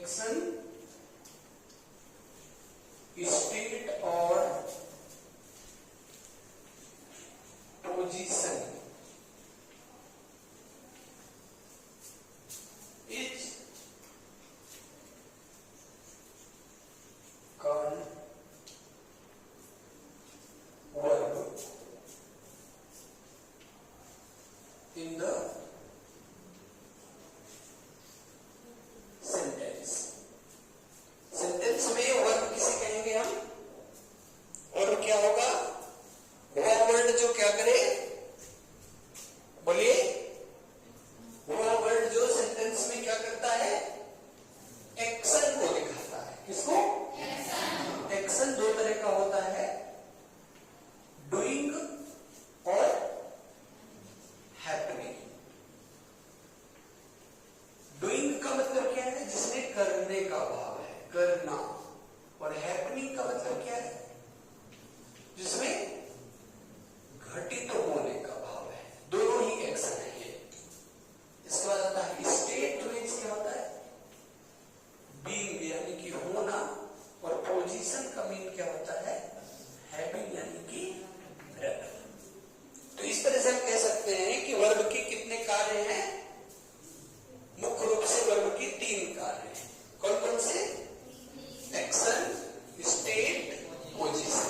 Action, state और position is called verb in the sentence. Sentence में verb किसे कहेंगे हम? वर्ब क्या होगा? वह वर्ड जो क्या करे, बोलिए, वह वर्ड जो सेंटेंस में क्या करता है, एक्शन को दिखाता है। किसको? एक्शन दो तरह का होता है, डूइंग और हैपनिंग। डूइंग का मतलब क्या है? जिसमें करने का भाव है, करना। और हैपनिंग का मतलब क्या है? जिसमें घटित होने का भाव है। दोनों ही एक्शन है ये। इसके बाद आता है स्टेट में क्या होता है? बीइंग यानी कि होना। और पोजीशन का मीन क्या होता है? हैविंग यानी कि रहना। तो इस तरह से हम कह सकते हैं कि वर्ब के कितने कार्य हैं? मुख्य रूप से वर्ब की 3 कार्य हैं। कौन कौन से? Action, state, position.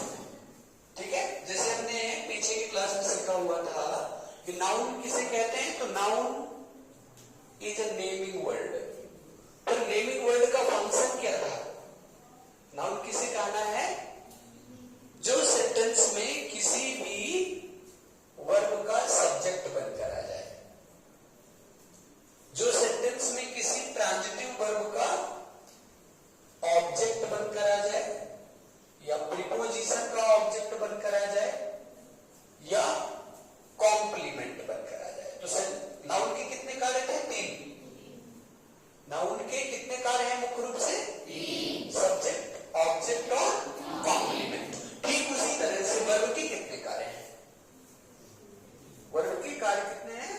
ठीक है, जैसे हमने पीछे की क्लास में सीखा हुआ था कि नाउन किसे कहते हैं? तो noun is a naming word. तो नेमिंग वर्ड का फंक्शन क्या था? नाउन किसे कहना है? जो सेंटेंस में किसी भी वर्ब का सब्जेक्ट बनकर आ जाए, जो सेंटेंस में किसी ट्रांजिटिव वर्ब का ऑब्जेक्ट बनकर आ जाए, या प्रीपोजिशन का ऑब्जेक्ट बनकर आ जाए, या कॉम्प्लीमेंट बनकर आ जाए। तो नाउन के कितने कार्य थे? 3। नाउन के कितने कार्य हैं मुख्य रूप से? 3। सब्जेक्ट, ऑब्जेक्ट और कॉम्प्लीमेंट। ठीक उसी तरह से वर्ब के कितने कार्य हैं? वर्ब के कार्य कितने हैं?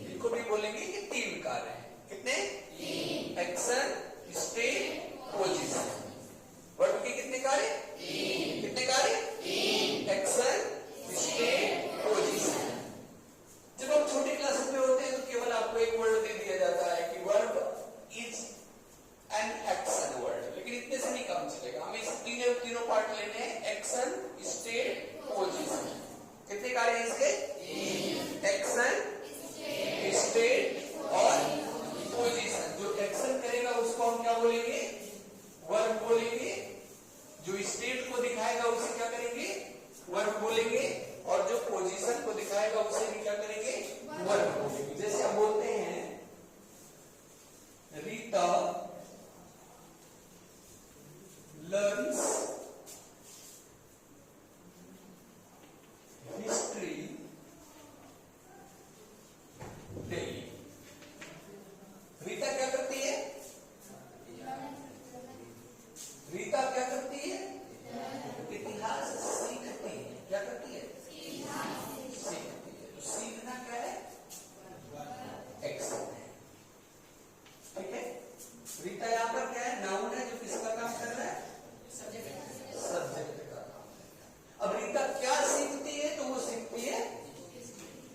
इनको भी बोलेंगे कि 3 कार्य हैं। कितने? 3। Action, state, position. वर्ब के कितने कार्य? 3। कितने कार्य? 3। Action, state, position. जब हम छोटी क्लासेस में होते हैं तो केवल आपको एक वर्ड दे दिया जाता है कि verb is an action word, लेकिन इतने से नहीं काम चलेगा। हमें इसे तीनों पार्ट लेने हैं, एक्शन, स्टेट, पोजीशन। कितने कार्य हैं इसके? 3। एक्शन, स्टेट और पोजीशन। जो एक्शन करेगा उसको हम क्या बोलेंगे? वर्ब बोलेंगे। जो स्टेट को दिखाएगा उसे क्या करेंगे? वर्ब बोलेंगे। और जो पोजीशन को दिखाएगा उसे भी क्या करेंगे? वर्ब बोलेंगे। जैसे हम बोलते हैं Rita learns history daily. Rita क्या करती है? रीता क्या करती है? इतिहास सीखती है। क्या करती है? सीखती है। तो सीखना क्या है? एक्शन है। ठीक है, रीता यहाँ पर क्या है? नाउन है जो किसका काम कर रहा है? सब्जेक्ट का काम कर रहा है। अब रीता क्या सीखती है? तो वो सीखती है,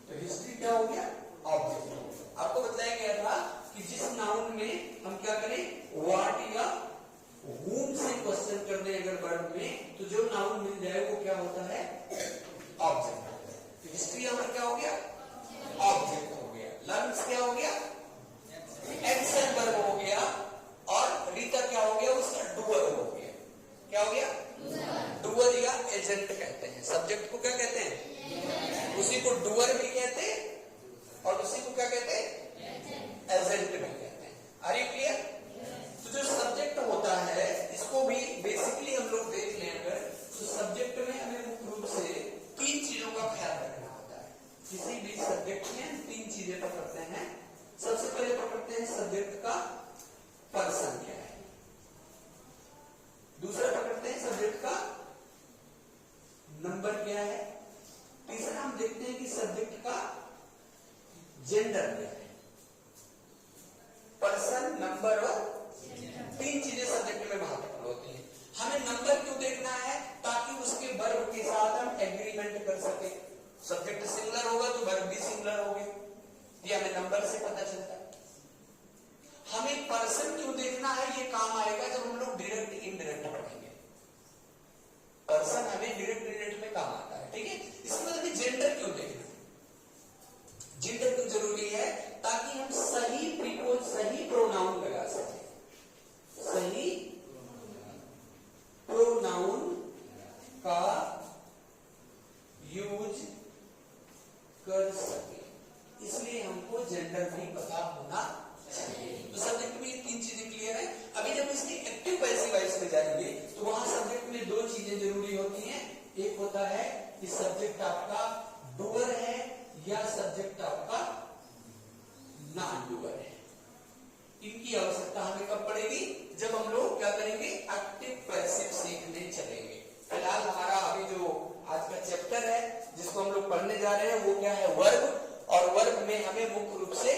तो हिस्ट्री क्या हो गया? ऑब्जेक्ट हो गया। आपको बताया गया था कि जिस नाउन में हम क्या करें, व्हाट या whom से क्वेश्चन कर दें अगर वर्ब में, तो जो नाउन मिल जाए वो क्या होता है? ऑब्जेक्ट होता है। तो हिस्ट्री हमारा क्या हो गया? ऑब्जेक्ट हो गया। लर्न्स क्या हो गया? एक्शन वर्ब हो गया। और रीता क्या हो गया? उसका डूअर हो गया। क्या हो गया? डूअर या एजेंट कहते हैं। सब्जेक्ट को क्या कहते हैं? उसी को डूअर भी कहते हैं और उसी को क्या कहते हैं? एजेंट भी कहते हैं। Are you clear? तो जो सब्जेक्ट होता है इसको भी बेसिकली हम लोग देख लें अगर, तो सब्जेक्ट में हमें मुख्य रूप से 3 चीजों का ख्याल रखना होता है। किसी भी सब्जेक्ट में 3 चीजें पकड़ते हैं। सबसे पहले पकड़ते हैं सब्जेक्ट का पर्सन क्या है, दूसरा पकड़ते हैं सब्जेक्ट का नंबर क्या है, तीसरा हम देखते हैं कि सब्जेक्ट का जेंडर क्या है। पर्सन, नंबर और में महत्वपूर्ण होती है। हमें नंबर क्यों देखना है? ताकि उसके वर्ब के साथ हम एग्रीमेंट कर सके। सब्जेक्ट सिमिलर होगा तो वर्ब भी सिमिलर होंगे, ये हमें नंबर से पता चलता है। हमें पर्सन क्यों देखना है? ये काम आएगा जब हम लोग डायरेक्ट इनडायरेक्ट पढ़ेंगे। पर्सन हमें डायरेक्ट इनडायरेक्ट में काम आता है, ठीक है। इसके बाद हमें जेंडर क्यों देखना है? जेंडर क्यों जरूरी है? ताकि हम सही प्रीपोज, सही प्रोनाउन लगा सके, सही प्रोनाउन का यूज कर सके, इसलिए हमको जेंडर भी पता होना चाहिए। तो सब्जेक्ट में ये तीन चीजें क्लियर है। अभी जब इसके एक्टिव पैसिव वॉइस में जाएंगे तो वहां सब्जेक्ट में दो चीजें जरूरी होती हैं। एक होता है कि सब्जेक्ट आपका डूअर है या सब्जेक्ट आपका नॉन डूअर है। इनकी आवश्यकता हमें कब पड़ेगी? जब हम लोग क्या करेंगे? एक्टिव पैसिव सीखने चलेंगे। फिलहाल हमारा अभी जो आज का चैप्टर है जिसको हम लोग पढ़ने जा रहे हैं वो क्या है? वर्ब। और वर्ब में हमें मुख्य रूप से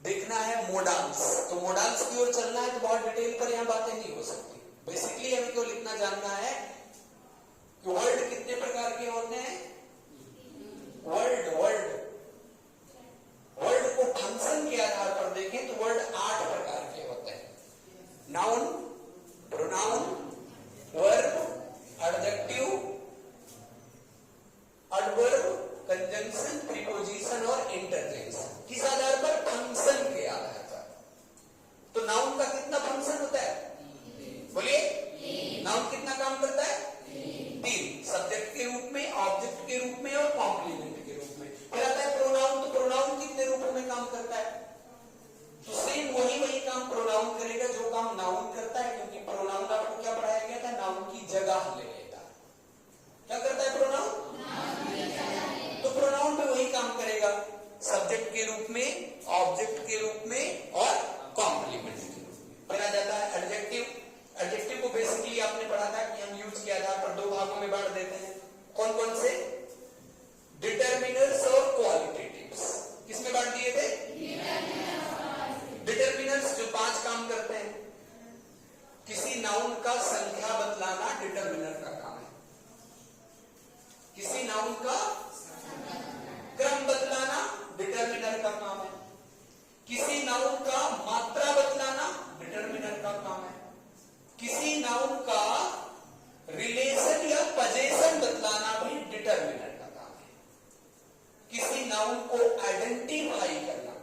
देखना है मोडाल्स। तो मोडाल्स की ओर चलना है तो बहुत डिटेल पर यहाँ बातें नहीं हो सकती। बेसिकली हमें क्यों लिखना जानना है कि वर्ड कितने प्रकार के होते हैं। वर्ड को फंक्शन के आधार पर देखें तो वर्ड 8 प्रकार के होते हैं। Noun, pronoun, verb, adjective, adverb, conjunction, preposition और इंटरजेक्शन। किस आधार पर? फंक्शन के आधार पर। तो नाउन का कितना फंक्शन होता है? बोलिए, नाउन कितना काम करता है? 3। सब्जेक्ट के रूप में, ऑब्जेक्ट के रूप में और कॉम्प्लीमेंट के रूप में। फिर आता है प्रोनाउन। तो प्रोनाउन कितने रूपों में काम करता है? तो सेम वही काम प्रोनाउन करेगा जो काम नाउन करता है, क्योंकि प्रोनाउन आपको क्या पढ़ाया गया था? नाउन की जगह ले लेता। क्या करता है प्रोनाउन? तो प्रोनाउन में वही काम करेगा, सब्जेक्ट के रूप में, ऑब्जेक्ट के रूप में और कॉम्प्लीमेंट के रूप में। फिर आ जाता है एडजेक्टिव। एडजेक्टिव को बेसिकली आपने पढ़ा था कि हम यूज के आधार पर 2 भागों में बांट देते हैं। कौन कौन से? डिटरमिनर्स और क्वालिटेटिव्स। किसमें बांट दिए थे? डिटरमिनर्स जो 5 काम करते हैं। किसी नाउन का संख्या बतलाना डिटरमिनर का काम है। किसी नाउन का क्रम बतलाना डिटरमिनर का काम है। किसी नाउन का मात्रा बतलाना डिटरमिनर का काम है। किसी नाउन का रिलेशन या पोजीशन बतलाना भी डिटरमिनर का काम है। किसी नाउन को आइडेंटिफाई करना,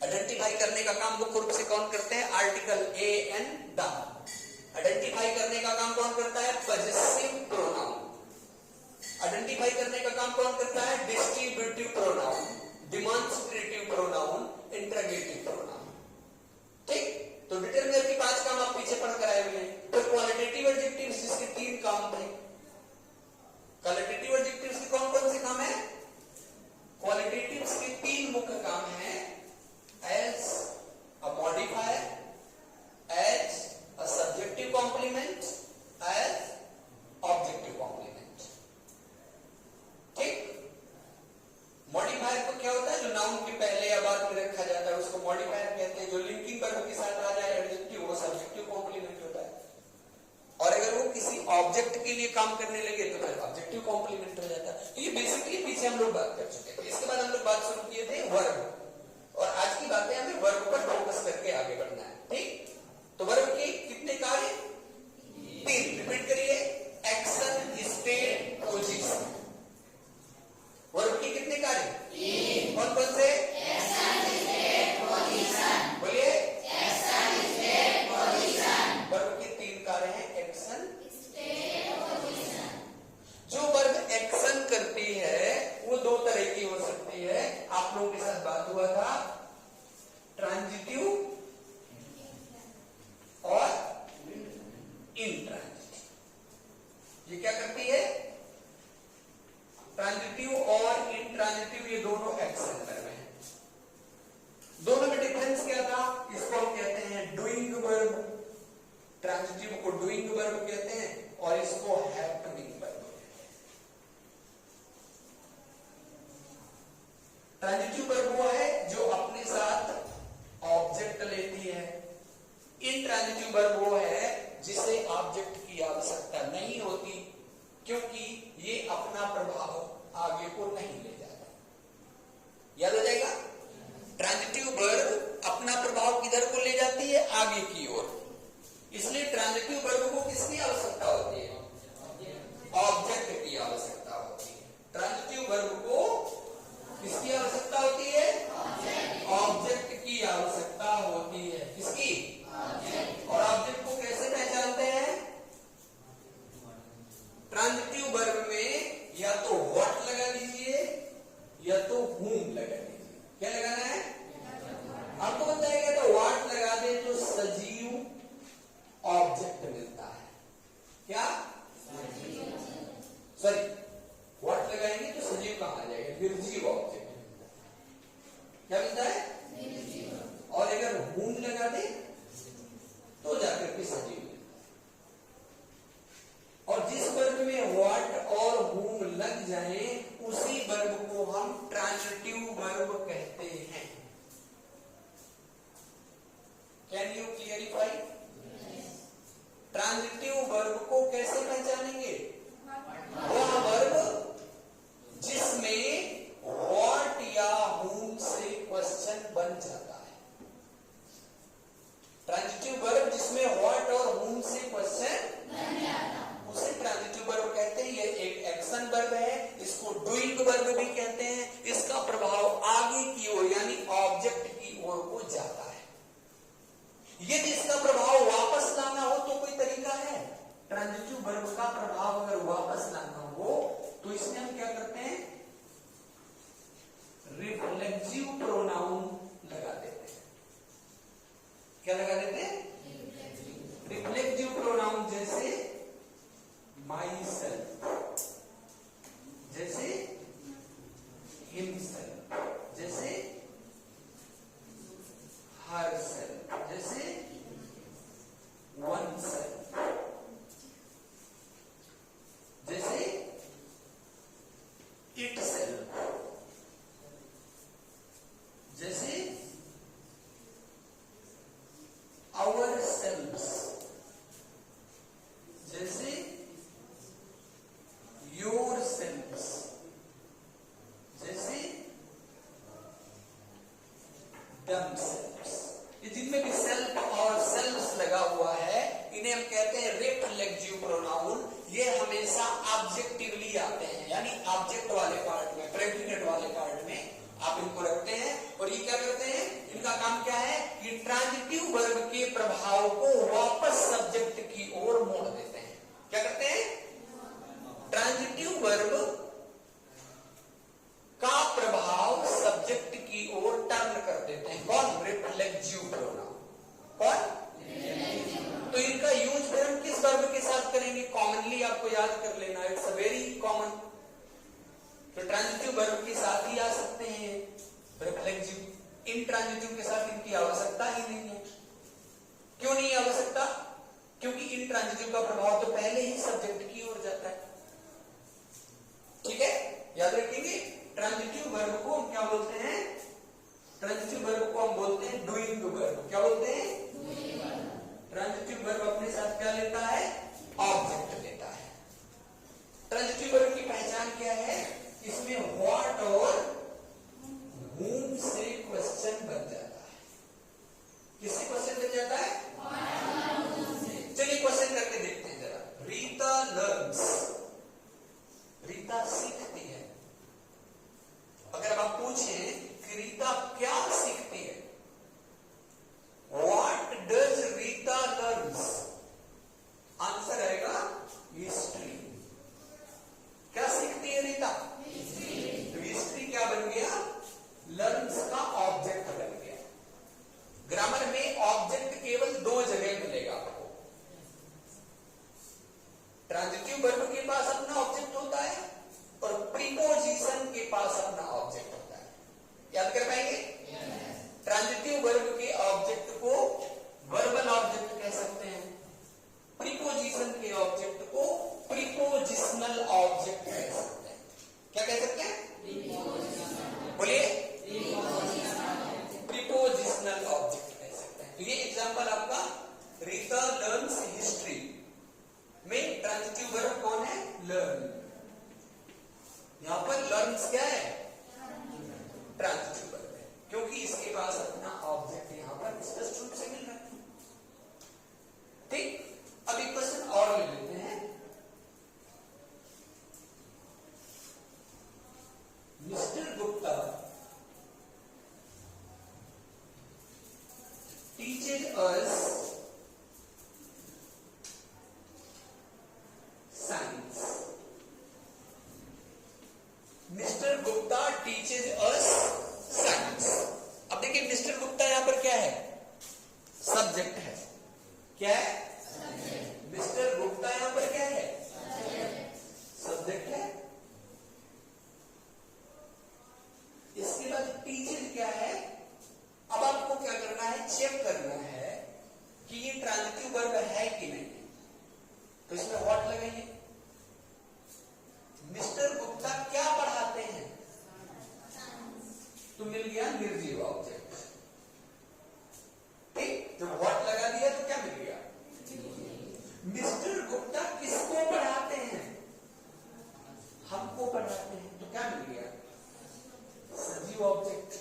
आइडेंटिफाई करने का काम मुख्य रूप से कौन करते हैं? Article A an the. Identify करने का काम कौन करता है? Possessive pronoun. आइडेंटिफाई करने का काम कौन करता है? Distributive pronoun, demonstrative pronoun, interrogative pronoun. ठीक। तो डिटरमिनर के 5 काम आप पीछे पढ़ कर आए हुए हैं। तो क्वालिटेटिव एडजेक्टिव्स जिसके 3 काम थे। क्वालिटेटिव एडजेक्टिव्स के कौन कौन से काम है? क्वालिटेटिव्स के 3 मुख्य काम हैं। As a modifier, as a subjective complement, as objective complement. ठीक। मॉडिफायर को क्या होता है? जो नाउन के पहले या बाद में रखा जाता है उसको मॉडिफायर कहते हैं। जो लिंकिंग वर्ब के साथ आ जाए एडजेक्टिव, वो सब्जेक्टिव कॉम्प्लीमेंट होता है। और अगर वो किसी ऑब्जेक्ट के लिए काम करने लगे तो फिर ऑब्जेक्टिव कॉम्प्लीमेंट हो जाता है। तो ये बेसिकली पीछे हम लोग बात कर चुके थे। इसके बाद हम लोग बात शुरू किए थे वर्ब, और आज की बातें हमें वर्ब पर फोकस करके आगे बढ़ना है। ठीक। तो वर्ब के कितने कार्य? 3। रिपीट करिए। Action, state, position. वर्ब के कितने कार्य? 3। कौन कौन से? Action, state, position. बोलिए। Action, state, position. वर्ब के 3 कार्य हैं। Action, state, position. जो वर्ब एक्शन करती है वो 2 तरह की हो सकती है। आप लोगों के साथ बात हुआ था, ट्रांजिटिव और इंट्रांजिटिव। ये क्या करती है? ट्रांजिटिव और इंट्रांजिटिव, ये दोनों एक्शन वर्ब हैं। दोनों में डिफरेंस क्या था? इसको हम कहते हैं डूइंग वर्ब, ट्रांजिटिव को डूइंग वर्ब कहते हैं और इसको हैपनिंग वर्ब कहते हैं। ट्रांजिटिव वर्ब वो है जो अपने साथ ऑब्जेक्ट लेती है। इंट्रांजिटिव वर्ब वो है आवश्यकता होती है। किसकी? और ऑब्जेक्ट को कैसे पहचानते हैं? ट्रांजिटिव वर्ब में या तो व्हाट लगा दीजिए या तो whom लगा दीजिए। क्या लगाना है? आपको बताएगा तो व्हाट लगा दे तो सजीव ऑब्जेक्ट मिलता है। क्या? सॉरी, व्हाट लगाएंगे तो सजीव कहां आ जाएगा? निर्जीव ऑब्जेक्ट मिलता है। क्या मिलता है? और अगर whom लगा दे तो जाकर के सजीव मिलता है। और जिस वर्ब में व्हाट और whom लग जाए उसी वर्ब को हम ट्रांजिटिव वर्ब कहते हैं। Can you clarify? Transitive verb को कैसे पहचानेंगे? वह वर्ब जिसमें व्हाट या whom से क्वेश्चन बन जाता है। ट्रांजिटिव वर्ब जिसमें व्हाट और whom से क्वेश्चन उसे ट्रांजिटिव वर्ब कहते हैं। ये एक एक्शन वर्ब है, इसको डूइंग वर्ब भी कहते हैं। इसका प्रभाव आगे की ओर यानी ऑब्जेक्ट की ओर को जाता है। यदि इसका प्रभाव वापस लाना हो तो कोई तरीका है? ट्रांजिटिव वर्ब का प्रभाव अगर वापस लाना हो तो इसमें हम क्या करते हैं? रिफ्लेक्सिव प्रोनाउन लगा देते हैं। क्या लगा देते हैं? रिफ्लेक्सिव प्रोनाउन जैसे माई सेल्फ, जैसे हिमसेल्फ, जैसे हर सेल्फ, जैसे वन सेल्फ, जैसे इट सेल्फ, जैसे आवर सेल्फ्स, जैसे योर सेल्फ्स, जैसे डम सेल्फ्स। ये जिनमें भी सेल्फ और सेल्फ्स लगा हुआ है इन्हें हम कहते हैं रिफ्लेक्सिव प्रोनाउन। ये हमेशा ऑब्जेक्टिवली आते हैं यानी ऑब्जेक्ट वाले पार्ट में, प्रेडिकेट वाले पार्ट में आप इनको रखते हैं। और ये क्या करते हैं? इनका काम क्या है? ये ट्रांजिटिव वर्ब के प्रभाव को वापस सब्जेक्ट की ओर मोड़ देते हैं। क्या करते हैं? ट्रांजिटिव वर्ब का प्रभाव सब्जेक्ट की ओर टर्न कर देते हैं। कौन? Reflexive pronoun. कौन? तो इनका यूज फिर हम किस वर्ब के साथ करेंगे? कॉमनली आपको याद कर लेना, इट्स अ वेरी कॉमन। तो ट्रांजिटिव वर्ब के साथ ही आ सकते हैं रिफ्लेक्सिव। इंट्रांजिटिव के साथ इनकी आवश्यकता ही नहीं है। क्यों नहीं आवश्यकता? क्योंकि इंट्रांजिटिव का प्रभाव तो पहले ही सब्जेक्ट की ओर जाता है। ठीक है, याद रखेंगे। ट्रांजिटिव वर्ब को हम क्या बोलते हैं? ट्रांजिटिव वर्ब को हम बोलते हैं डूइंग वर्ब। क्या बोलते हैं? ट्रांजिटिव वर्ब अपने साथ क्या लेता है? ऑब्जेक्ट लेता है। ट्रांजिटिव वर्ब की पहचान क्या है? इसमें व्हाट और whom से क्वेश्चन बन जाता है। किससे क्वेश्चन बन जाता है? चलिए क्वेश्चन करके देखते हैं जरा। रीता लर्न्स, रीता सीखती है। अगर आप पूछें कि रीता क्या सीखती है, what does Rita learns, answer आएगा हिस्ट्री। क्या सीखती है रीता? तो हिस्ट्री क्या बन गया? लर्न्स का ऑब्जेक्ट बन गया। ग्रामर में ऑब्जेक्ट केवल दो जगह मिलेगा आपको। ट्रांजिटिव वर्ब के पास अपना ऑब्जेक्ट होता है और प्रीपोजिशन के पास अपना ऑब्जेक्ट होता है। याद कर पाएंगे? ट्रांजिटिव वर्ब के ऑब्जेक्ट को वर्बल ऑब्जेक्ट कह सकते हैं, प्रीपोजिशन के ऑब्जेक्ट को प्रीपोजिशनल ऑब्जेक्ट कह सकते हैं। क्या कह सकते हैं? बोलिए। प्रीपोजिशनल ऑब्जेक्ट कह सकते हैं। तो ये एग्जांपल आपका रीता लर्न्स हिस्ट्री में ट्रांजिटिव वर्ब कौन है? लर्न। यहां पर लर्न्स क्या है? ट्रांजिटिव वर्ब है क्योंकि इसके पास अपना ऑब्जेक्ट यहां पर स्पष्ट रूप teaches us science. Mister Gupta teaches us science. अब देखिए मिस्टर गुप्ता यहां पर क्या है? सब्जेक्ट है. क्या है? मिस्टर गुप्ता यहां पर क्या है? सब्जेक्ट है. इसके बाद टीचर क्या है? अब आपको क्या करना है? चेक करना है कि ये ट्रांजिटिव वर्ब है कि नहीं. तो इसमें व्हाट लगाइए. मिस्टर गुप्ता क्या पढ़ाते हैं? तो मिल गया निर्जीव ऑब्जेक्ट. ठीक. जब व्हाट लगा दिया तो क्या मिल गया? मिस्टर गुप्ता किसको पढ़ाते हैं? हमको पढ़ाते हैं. तो क्या मिल गया? सजीव ऑब्जेक्ट.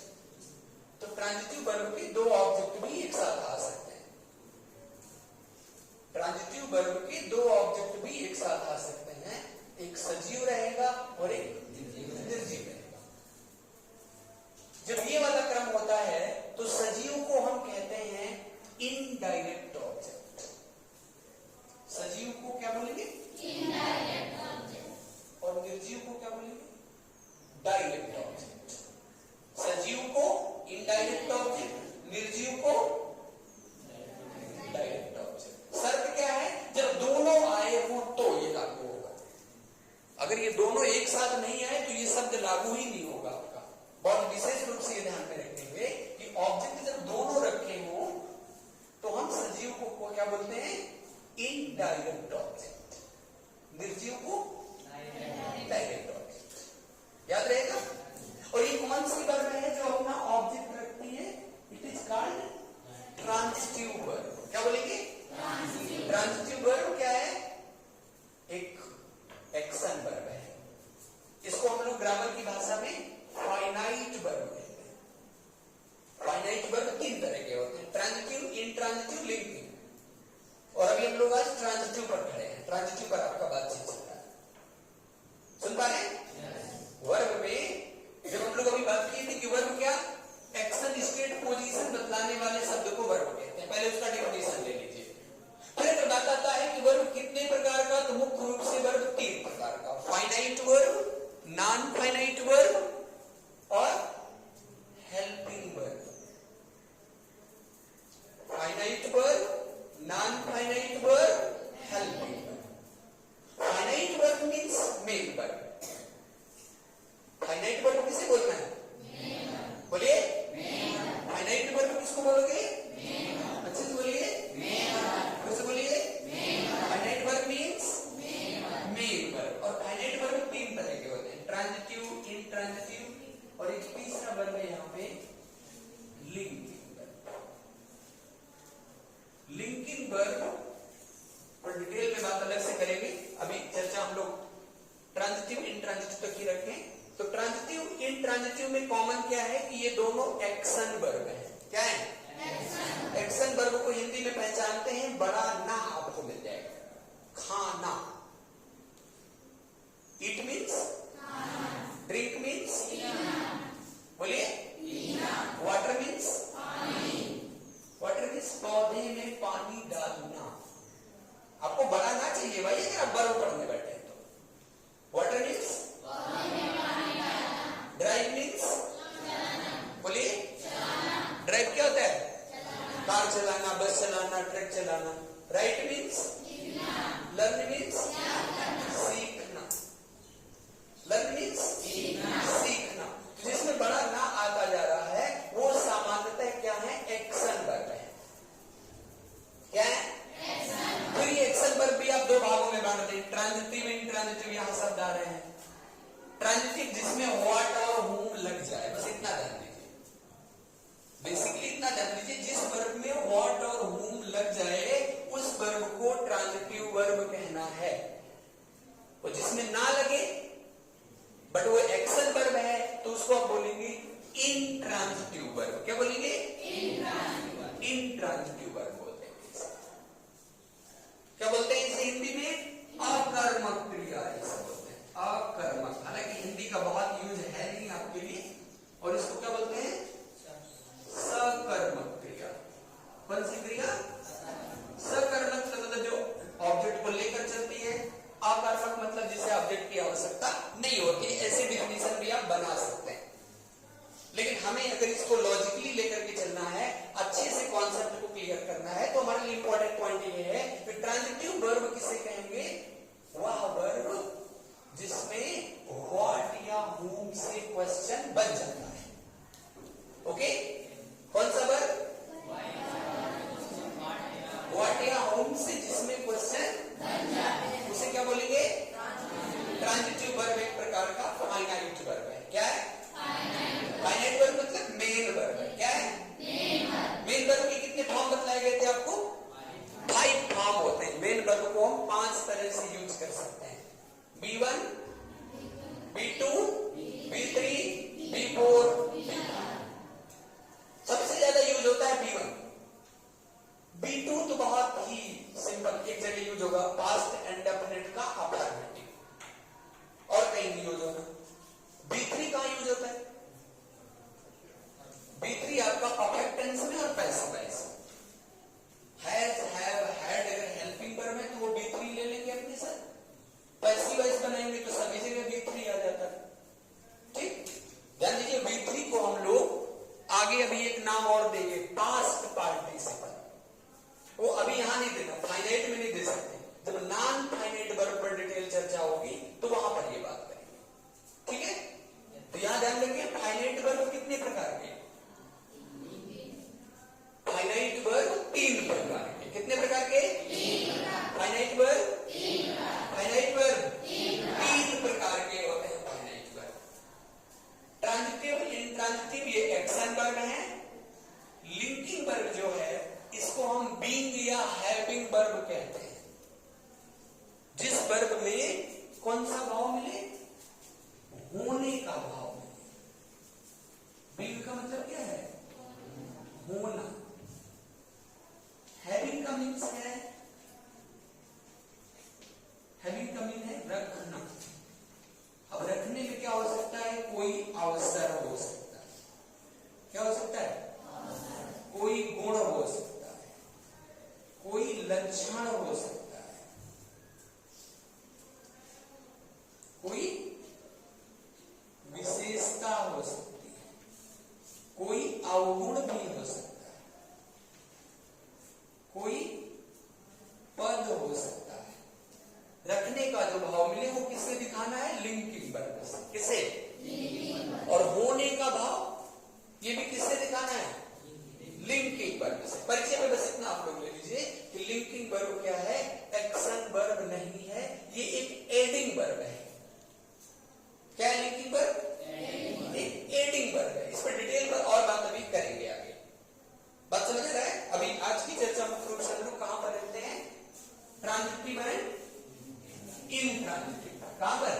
तो ट्रांजिटिव वर्ब के दो ऑब्जेक्ट भी एक साथ आ सकते हैं. ट्रांजिटिव वर्ब के दो ऑब्जेक्ट भी एक साथ आ सकते हैं. एक सजीव रहेगा और एक निर्जीव रहेगा. जब ये वाला क्रम होता है तो सजीव को हम कहते हैं इनडायरेक्ट ऑब्जेक्ट. सजीव को क्या बोलेंगे? Indirect object. और निर्जीव को क्या बोलेंगे? Direct object. सजीव को इनडायरेक्ट ऑब्जेक्ट, निर्जीव को डायरेक्ट ऑब्जेक्ट. शर्त क्या है? जब दोनों आए हो तो ये लागू होगा. अगर ये दोनों एक साथ नहीं आए तो ये शब्द लागू ही नहीं होगा आपका. बहुत विशेष रूप से ये ध्यान में रखते हुए कि ऑब्जेक्ट जब दोनों रखे हो तो हम सजीव को क्या बोलते हैं? Indirect object. निर्जीव को डायरेक्ट ऑब्जेक्ट. याद रहेगा. और ये कौन सी वर्ब है जो अपना ऑब्जेक्ट रखती है? It is called transitive verb. क्या बोलेंगे? ट्रांजिटिव वर्ब क्या है? एक एक्शन वर्ब है. इसको हम लोग ग्रामर की भाषा में फाइनाइट वर्ब कहते हैं. फाइनाइट वर्ब तीन तरह के होते हैं: ट्रांजिटिव, इंट्रांजिटिव, लिंकिंग. और अभी हम लोग आज ट्रांजिटिव पर खड़े हैं. ट्रांजिटिव पर आपका बातचीत चल रहा है. सुन पा रहे हैं? वर्ब में जब हम लोग अभी बात की थी कि वर्ब क्या? एक्शन, स्टेट, पोजीशन बतलाने वाले शब्द को वर्ब कहते हैं. पहले उसका डेफिनेशन ले लीजिए. फिर बताता है कि वर्ब कितने प्रकार का. तो मुख्य रूप से वर्ब तीन प्रकार का: finite verb, non finite verb और helping verb. Finite verb, non finite verb, helping verb. Finite verb means main verb. Finite verb किसे बोलना है? बोलिए. फाइनाइट वर्ब किसको बोलोगे? अच्छे से बोलिए. फिर से बोलिए. Finite verb means main verb. और फाइनाइट वर्ब तीन तरह के होते हैं: ट्रांजिटिव, इंट्रांजिटिव और एक तीसरा वर्ब है यहां पे लिंकिंग वर्ब. लिंकिंग वर्ब पर डिटेल में बात अलग से करेंगे. अभी चर्चा हम लोग ट्रांजिटिव, इंट्रांजिटिव तक ही रखें. तो ट्रांजिटिव, इंट्रांजिटिव में कॉमन क्या है कि ये दोनों एक्शन वर्ब है. क्या है? एक्शन वर्ब को हिंदी में पहचानते हैं बड़ा ना. आपको मिल जाएगा. खाना. ईट मीन्स ड्रिंक मीन्स बोलिए. वाटर मीन्स वाटर मीन्स पौधे में पानी डालना. आपको बड़ा ना चाहिए भाई अगर आप वर्ब पढ़ने बैठे हैं तो. वाटर मीन्स ड्राइव मीन्स बोलिए. ड्राइव क्या होता है? कार चलाना, बस चलाना, ट्रक चलाना. राइट मीन्स लर्न मीन्स सीखना. लर्न मीन्स सीखना. जिसमें बड़ा ना आता जा रहा है वो सामान्यतः क्या है? एक्शन वर्ब है. क्या है? फिर ये एक्शन वर्ब भी आप दो भागों में बांट दें: ट्रांजिटिव, इंट्रांजिटिव. यहां शब्द आ रहे हैं. ट्रांजिटिव जिसमें व्हाट और हुम लग जाए. बस इतना ध्यान दीजिए. बेसिकली इतना ध्यान दीजिए, जिस वर्ब में व्हाट और हुम लग जाए उस वर्ब को ट्रांजिटिव वर्ब कहना है. और जिसमें ना लगे बट वो एक्शन वर्ब है तो उसको आप बोलेंगे इंट्रांजिटिव वर्ब. क्या बोलेंगे? इंट्रांजिटिव वर्ब बोलते हैं. क्या बोलते हैं इसे हिंदी में? अकर्मक क्रिया. ऐसा बोलते हैं अकर्मक. हालांकि हिंदी का बहुत यूज है नहीं आपके लिए. और इसको क्या बोलते हैं? सकर्मक क्रिया. पर B1, B2, B3, B4, सबसे ज्यादा यूज होता है B1। B2 तो बहुत ही सिंपल, एक जगह यूज होगा, पास्ट इंडेफिनिट का अफर्मेटिव और कहीं नहीं यूज होगा। B3 कहां यूज होता है? B3 आपका परफेक्ट टेंस में और passive voice, has, have, had अगर हेल्पिंग वर्ब है तो वो B3 ले लेंगे अपने साथ। पैसिव वॉइस बनाएंगे तो सभी जगह B3 आ जाता है। ठीक, ध्यान दीजिए B3 को हम लोग आगे अभी एक नाम और देंगे, पास्ट पार्टिसिपल। वो अभी यहां नहीं देना, फाइनाइट में नहीं दे सकते, जब नॉन फाइनाइट वर्ब पर डिटेल चर्चा होगी तो वहां पर ये बात करेंगे। ठीक है, तो यहां ध्यान रखिए फाइनाइट वर्ब कितने प्रकार के? फाइनाइट वर्ब 3 प्रकार के। कितने प्रकार के? फाइनाइट वर्ब, फाइनाइट वर्ब 3 प्रकार के होते हैं फाइनाइट वर्ब। ट्रांजिटिव, इंट्रांजिटिव ये एक्शन वर्ब है। लिंकिंग वर्ब जो है इसको हम बीइंग या हैविंग वर्ब कहते हैं। जिस वर्ब में कौन सा भाव मिले? होने का भाव मिले। बीइंग का मतलब क्या है? होना। हैविंग का मीन्स क्या है? हैविंग का मीन है रखना। अब रखने में क्या हो सकता है? कोई अवसर हो सकता है। क्या हो सकता है? कोई गुण हो सकता है, कोई लक्षण हो सकता है, कोई विशेषता हो सकती है, कोई अवगुण भी हो सकता है, कोई पद हो सकता है। रखने का जो भाव मिले वो किससे दिखाना है? लिंकिंग वर्ब से। किसे? और होने का भाव ये भी किससे दिखाना है? लिंकिंग वर्ब से। परिचय में बस इतना आप लोग ले लीजिए कि लिंकिंग वर्ब क्या है? एक्शन वर्ब नहीं है, ये एक एडिंग वर्ब है। क्या है लिंकिंग वर्ब? एक एडिंग वर्ब है। इस पर डिटेल पर और बात अभी करेंगे आगे। बात समझ आ रहा है? अभी आज की चर्चा मुख्य रूप से हम लोग कहां पर रहते हैं? Transitive and intransitive. कहां पर?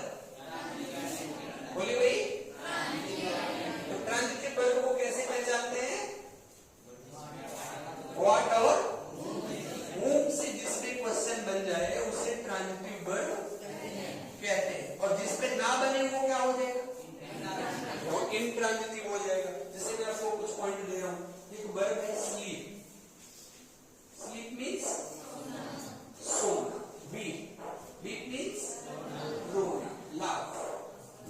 बोलिए भाई। तो ट्रांजिटिव वर्ब को कैसे पहचानते हैं? व्हाट और whom से जिसपे क्वेश्चन बन जाए उसे ट्रांजिटिव वर्ब कहते हैं, और जिसपे ना बने वो क्या हो जाएगा? वो इंट्रांजिटिव हो जाएगा। जैसे मैं आपको कुछ पॉइंट दे रहा हूं, एक वर्ब है स्लीप। स्लीप मीन्स सोना। वीप, वीप मीन्स रोना। लाफ,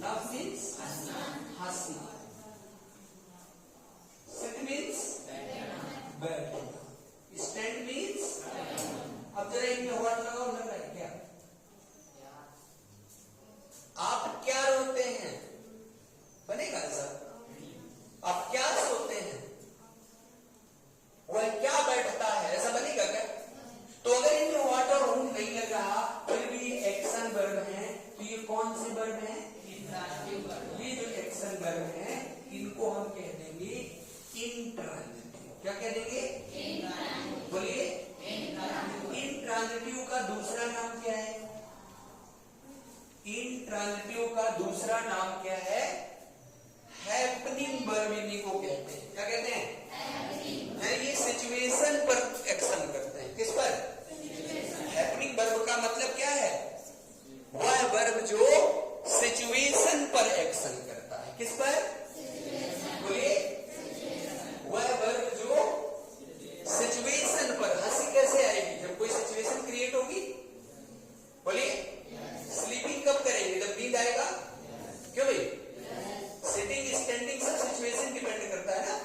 लाफ मीन्स हंसना। सिट मीन्स बैठना। स्टैंड मीन्स, अब जरा इनमें वर्ड लगाओ, लग रहा है क्या? आप क्या रोते हैं? बनेगा ऐसा? आप क्या सोते हैं? वह क्या बैठता है? ऐसा बनेगा क्या? तो अगर इनमें व्हाट और हूम नहीं लग रहा फिर भी ये एक्शन वर्ब है, तो ये कौन से वर्ब है? ये जो एक्शन वर्ब है इनको हम कह देंगे इंट्रांजिटिव। क्या कह देंगे? बोलिए। इंट्रांजिटिव का दूसरा नाम क्या है? इंट्रांजिटिव का दूसरा नाम क्या है? हैपनिंग वर्ब इन्हीं को कहते हैं। क्या कहते हैं? ये सिचुएशन पर एक्शन करते हैं। किस पर? हैपनिंग वर्ब का मतलब क्या है? वह वर्ब जो सिचुएशन पर एक्शन करता है। किस पर? बोलिए। वह वर्ब जो सिचुएशन पर। हंसी कैसे आएगी? जब कोई सिचुएशन क्रिएट होगी। बोलिए। स्लीपिंग कब करेंगे? जब नींद आएगा। क्यों भाई? सिटिंग, स्टैंडिंग सब सिचुएशन डिपेंड करता है ना।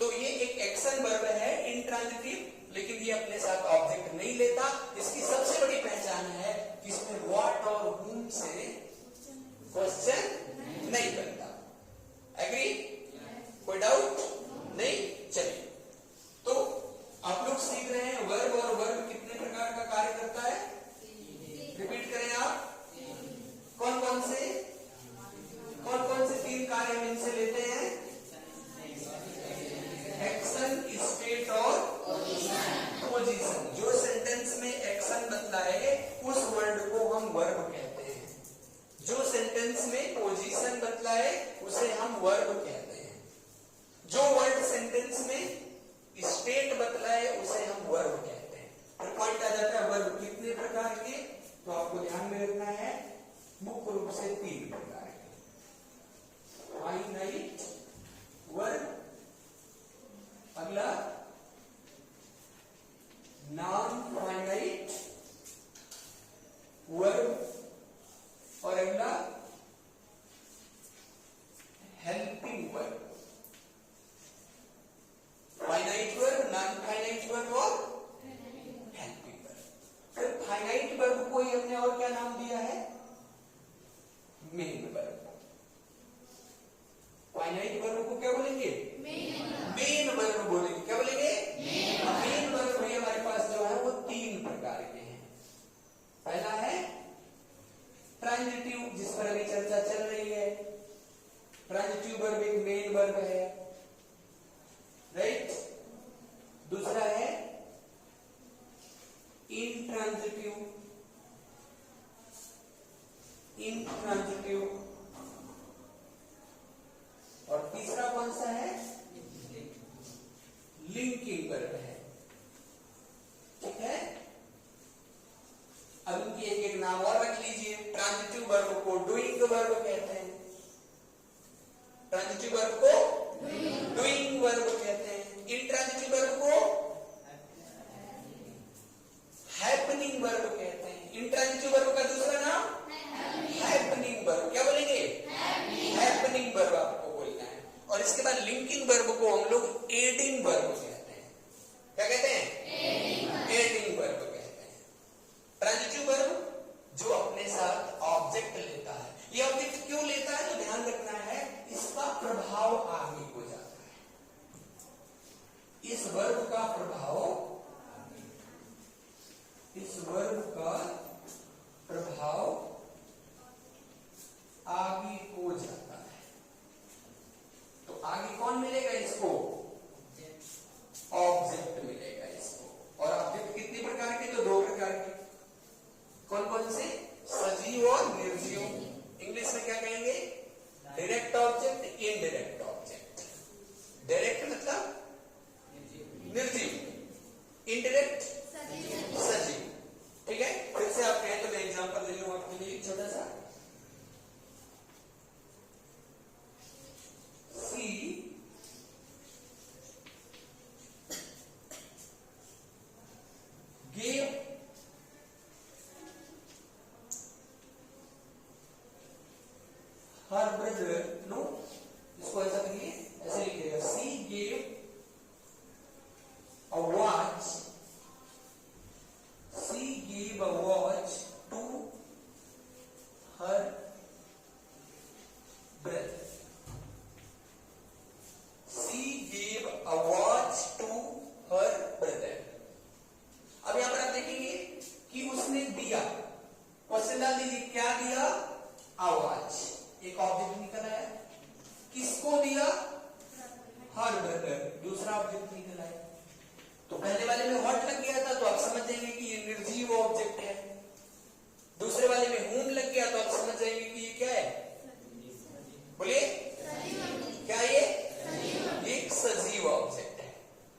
तो ये एक एक्शन वर्ब है इंट्रांजिटिव, लेकिन ये अपने साथ ऑब्जेक्ट नहीं लेता। इसकी सबसे बड़ी पहचान है कि इसमें व्हाट और whom से क्वेश्चन नहीं बनता। एग्री? कोई डाउट नहीं? चलिए, तो आप लोग सीख रहे हैं वर्ब, और वर्ब कितने प्रकार का कार्य करता है? रिपीट करें आप। कौन कौन से 3 कार्य हम इनसे लेते हैं? एक्शन, स्टेट और पोजीशन। जो सेंटेंस में एक्शन बतलाए उस वर्ड को हम वर्ब कहते हैं। तीन प्रकार के, फाइनाइट वर्ब, अगला नॉन फाइनाइट वर्ब, और अगला helping verb. Finite verb, non finite verb और हेल्पिंग वर्ब। फिर फाइनाइट वर्ब को ही हमने और क्या नाम दिया है? Main verb. फाइनाइट वर्ब को क्या बोलेंगे? मेन वर्ब बोलेंगे। क्या बोलेंगे? मेन वर्ब में हमारे पास जो है वो तीन प्रकार के हैं। पहला है ट्रांजिटिव, जिस पर अभी चर्चा चल रही है। ट्रांजिटिव वर्ब एक मेन वर्ब है, राइट। दूसरा है इंट्रांजिटिव, इंट्रांजिटिव, और तीसरा कौन सा है? लिंकिंग वर्ब है, ठीक है। अब इनकी एक एक नाम और रख लीजिए। ट्रांजिटिव वर्ब को डूइंग वर्ब कहते हैं, ट्रांजिटिव वर्ब को डूइंग वर्ब कहते हैं, इंट्रांजिटिव वर्ब को हैपनिंग वर्ब कहते हैं। इंट्रांजिटिव वर्ब का दूसरा नाम हैपनिंग वर्ब। क्या बोलेंगे? हैपनिंग वर्ब आपको बोलना है। और इसके बाद लिंकिंग वर्ब को हम लोग एडिंग वर्ब कहते हैं। क्या कहते हैं? एडिंग वर्ब कहते हैं। ट्रांजिटिव वर्ब जो अपने साथ ऑब्जेक्ट लेता है। ये ऑब्जेक्ट क्यों लेता है तो ध्यान रखना है, इसका प्रभाव आगे हो जाता है। इस वर्ब का प्रभाव, इस वर्ब का प्रभाव आगे हो जाता है। तो आगे कौन मिलेगा इसको? ऑब्जेक्ट मिलेगा इसको। और ऑब्जेक्ट कितने प्रकार के? तो दो प्रकार के। कौन कौन से? सजीव और निर्जीव। इंग्लिश में क्या कहेंगे? Direct object, indirect object. Direct मतलब निर्जीव, इनडायरेक्ट सजीव, ठीक है। फिर से आप कहें तो मैं एग्जांपल ले लूं आपके लिए छोटा सा। सी gave her brother, no, इसको ऐसा करिए, ऐसे लिखिएगा। She gave a watch, she gave a watch to her brother. She gave a watch to her brother. अब यहां पर आप देखेंगे कि उसने दिया, क्वेश्चन डाल दीजिए, क्या दिया? आवाज। एक ऑब्जेक्ट निकल आया। किसको दिया? Her brother. दूसरा ऑब्जेक्ट निकल आया। तो पहले वाले में व्हाट लग गया था तो आप समझ जाएंगे कि ये निर्जीव ऑब्जेक्ट है। दूसरे वाले में whom लग गया तो आप समझ जाएंगे कि ये क्या है? बोलिए, क्या ये? एक सजीव ऑब्जेक्ट है।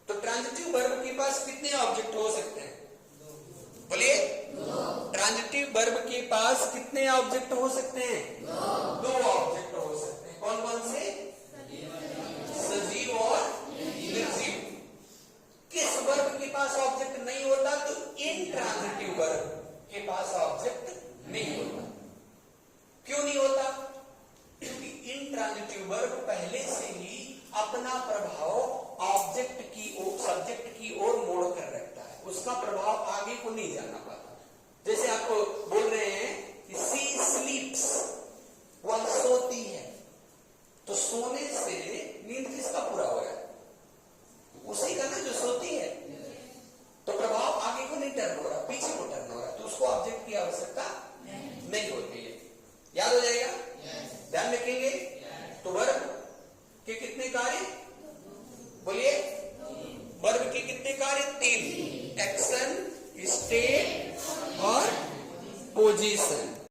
तो ट्रांजिटिव वर्ब के पास कितने ऑब्जेक्ट हो सकते हैं? बोलिए, ट्रांजिटिव वर्ब के पास कितने ऑब्जेक्ट हो सकते हैं? दो ऑब्जेक्ट हो सकते हैं। कौन कौन से? सजीव और निर्जीव। किस वर्ब के पास ऑब्जेक्ट नहीं होता? तो इंट्रांजिटिव वर्ब के पास ऑब्जेक्ट नहीं होता। क्यों नहीं होता? क्योंकि इंट्रांजिटिव वर्ब पहले से ही अपना प्रभाव ऑब्जेक्ट की ओर, सब्जेक्ट की ओर मोड़ कर रखता है। उसका प्रभाव आगे को नहीं जाना पाता। जैसे आपको बोल रहे हैं कि सी स्लीप्स, वह सोती है, तो सोने से नींद किसका पूरा हो रहा है? उसी का ना जो सोती है। तो प्रभाव आगे को नहीं टर्न हो रहा, पीछे को टर्न हो रहा है। तो उसको ऑब्जेक्ट की आवश्यकता नहीं होती है। याद हो जाएगा? ध्यान रखेंगे। तो वर्ब के कितने कार्य? बोलिए, वर्ब के कितने कार्य? तीन। एक्शन, स्टेट और पोजीशन।